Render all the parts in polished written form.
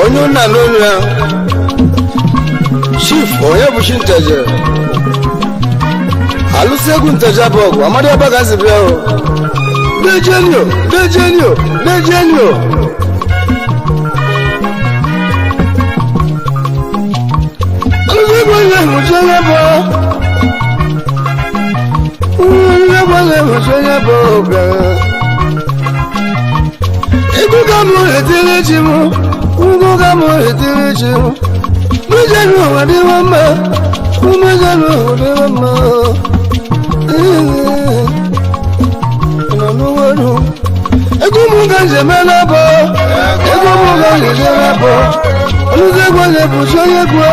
onye nna n'olu ya chief onye bụ chi nteje alụsị egwu nteje bụ ọgwụ amadi abagazi bịa o dejenio alụsị egwu onye hụchi onye bụ ego ga mụ etiri chi mụ ugwu ga mụ etiri chi mụ mejenu ụwa dịwa mma mejenu ụwa dịwa mma ego mụ ga njem elabọ ego mụ ga njem elabọ ọlụzi egwu onye bụ chi onye gbuo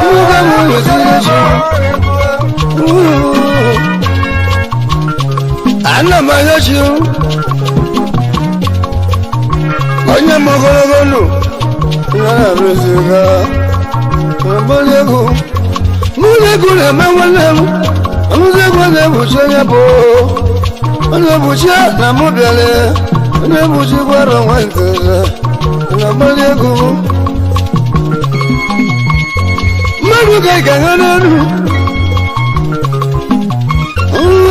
ugwu ga mụ etiri chi ana m anya chi onye m ogologo ndụ na-arụziga mụlego na-eme nwanne m ọmụzego na-ebuchi onye bụ onye buchi na mụ bịara onye buchi gwara nwa nteze na mmalego mmadụ ga-aga n'ọnụ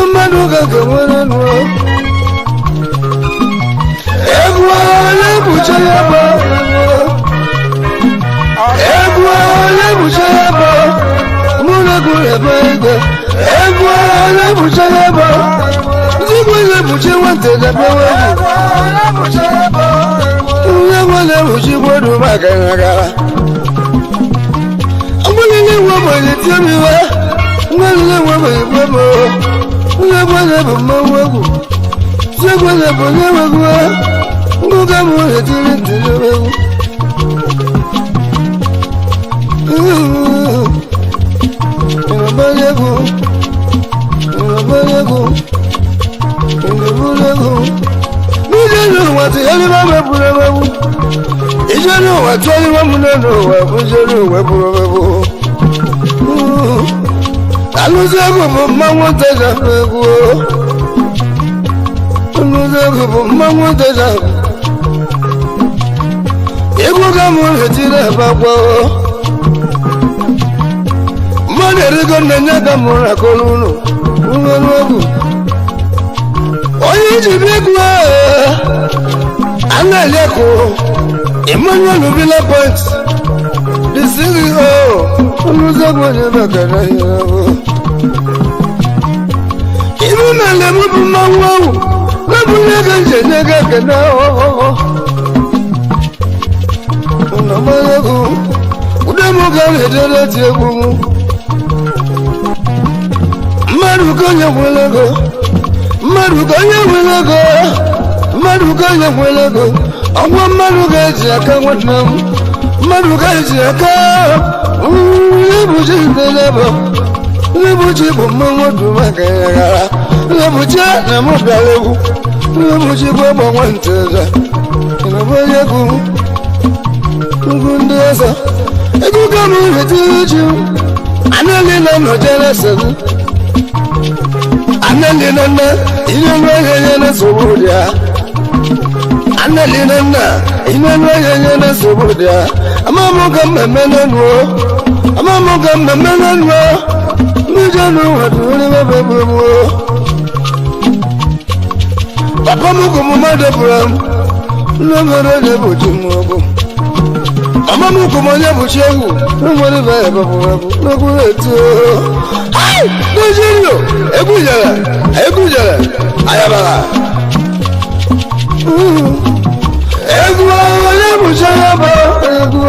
mmadụ ga-aga n'ọnụ egwu onye buchi ya bụ egwu onye buchi ya bụ mụlego ebe ego egwu onye buchi ya bụ ndị onye buchi nwata ebe onye nwere buchi gbodu maka nhagara ọgbụlile nwe bụ etimiwe nwere nwe bụ igwe m onye gwere bụ mmanwụ egwu gwere bụ onye nwegwu ngụga m etiri ntiri egwu alụzi ego bụ mmanwụ nteja egwu alụzi ego bụ mmanwụ nteja egwu ga m etiri ebe akwa mmadụ erigo nne ka m rakọrọ ụlọ nwere egwu onye ji bịa egwu ana-elekụ Emmanuel Villa Point the CEO olùsọ́gbọ̀n onye mẹ́kànlá ìyàwó inú mẹ́lẹ̀ mú bí máa wọ́wọ́ lọ́bùn lẹ́gẹ̀ ṣe lẹ́gẹ̀ kẹ́nà ọ̀họ̀ ọ̀nà mọ́lẹ́gùn udẹ́mú gáàrẹ̀ dẹ́rẹ́ ti egwu mú mmadụ konye nwelego ọgwọ mmadụ ga-eji aka nwanne m mmadụ ga-eji aka lebuchi ndelebo lebuchi bụ mmanwụ dị maka ya gara lebuchi na mụ bịara egwu lebuchi bụ ọgbanwe nteze onye egwu ugwu ndị ọzọ ego ga m retiri ji anali na nọjere selu anali na nna ihe nweghị na nsogbu dị ya anali na nna ihe nweghị na nsogbu dị ya amamu ga mmemme n'elu mmejọ n'ụwa dụrụ ebe bụ papa m bụ mmadụ bụrụ m nne mere na-ebuchi m ọgụ mama m bụ onye bụchi egwu nwere ibe ebe bụrụ n'okpuru etu Nigeria egwu jere ayabara egwu onye bụchi ya bụ egwu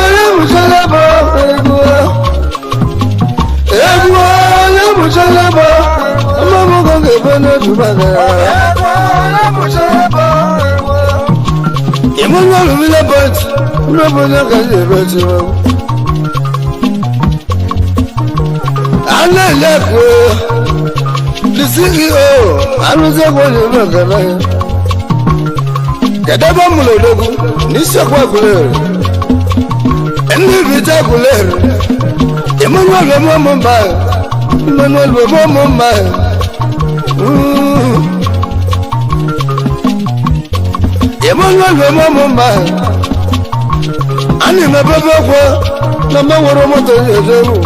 onye bụchi ya bụ egwu onye bụchi ya bụ mama m ga-ebe n'otu bagara Emmanuel Villa Point n'obodo ka ji ebe tiwa ana-elekwu the CEO arụzi egwu onye mekara ya kedebe mụlodogwu n'isekwa gulere ndị bita gulere Emmanuel Omomba Emmanuel Omomba Emmanuel Omomba ani mebebe kwa na meworo moto yezeru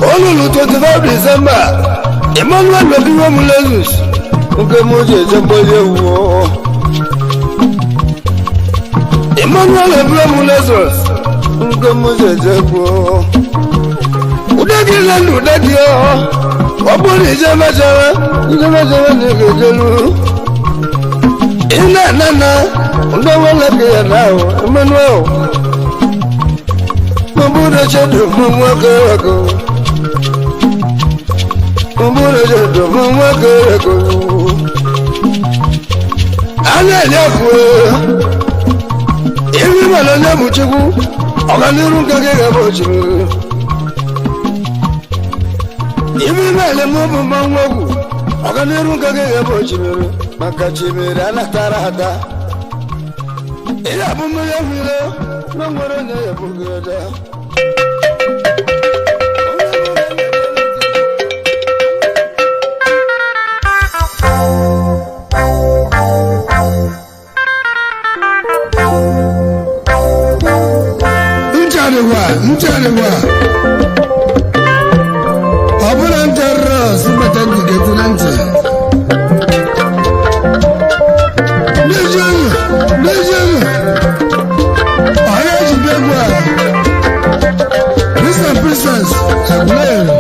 olulu 25 December Emmanuel Obiwo Mulezus nke moje jeboye wo Emmanuel Obiwo Mulezus nke moje jebo udagi lelu udagi obori jemajara ni gejelu ina nana ndo wala ke nao Emmanuel mabura chedo mwaka wako mabura chedo mwaka wako ana nyako ibi malanya muchiku oganiru kage gabochiru ibi male mobu mangwagu oganiru kage gabochiru makachimira na tarada ila bumu ya vile mangwara na ya bugada Mchalewa Abuna ntarra simatangi getunante Nejana Ayaji begwa Mr. Princess Agulere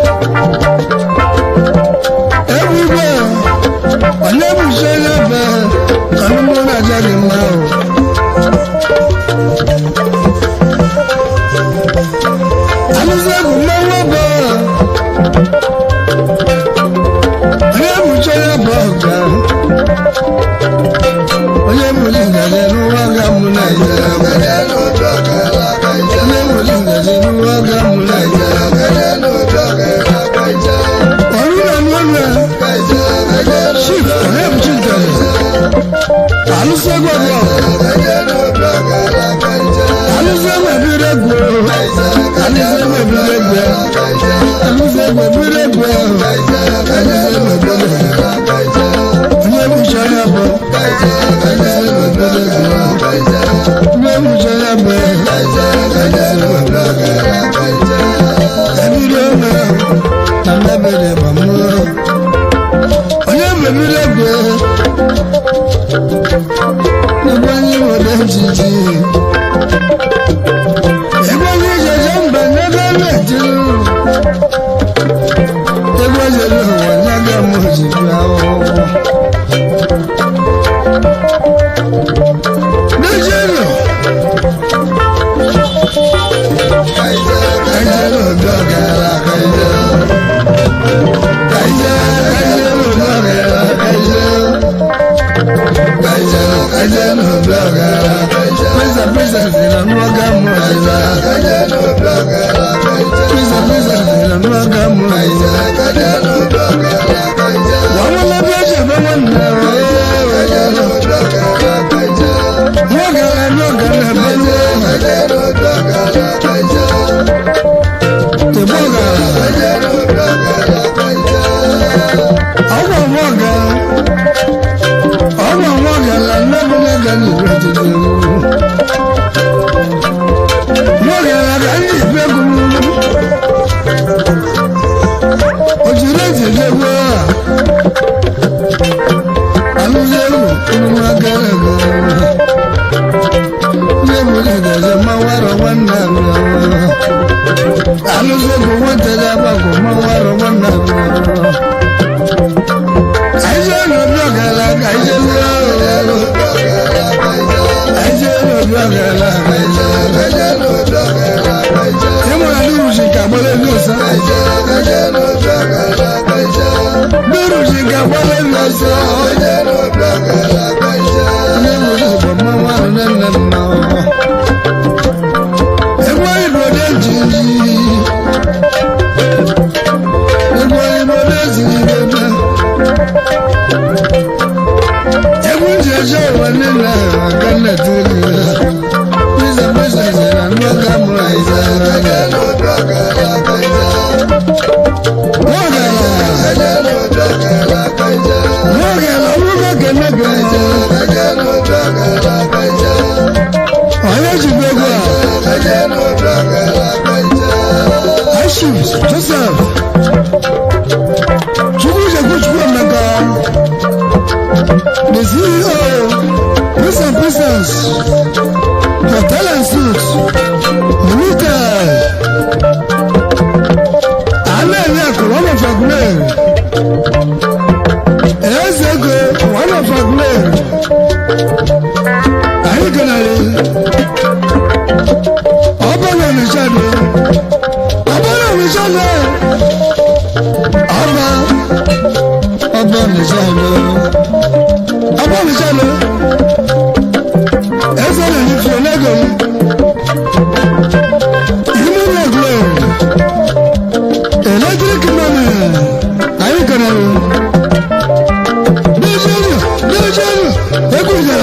Everywhere Alebu shelebe Kanumona jari mao The CEO, Prince and Princess, Hotel and Suits, Limited. One of our men. Years ago, one of our men. Are you gonna open on the shadow? Open on the shadow. Open on the shadow. Apa misalnya, esok ni fionego, ini lagi, elektrik mana? Ayo kenal, dejanya, aku dah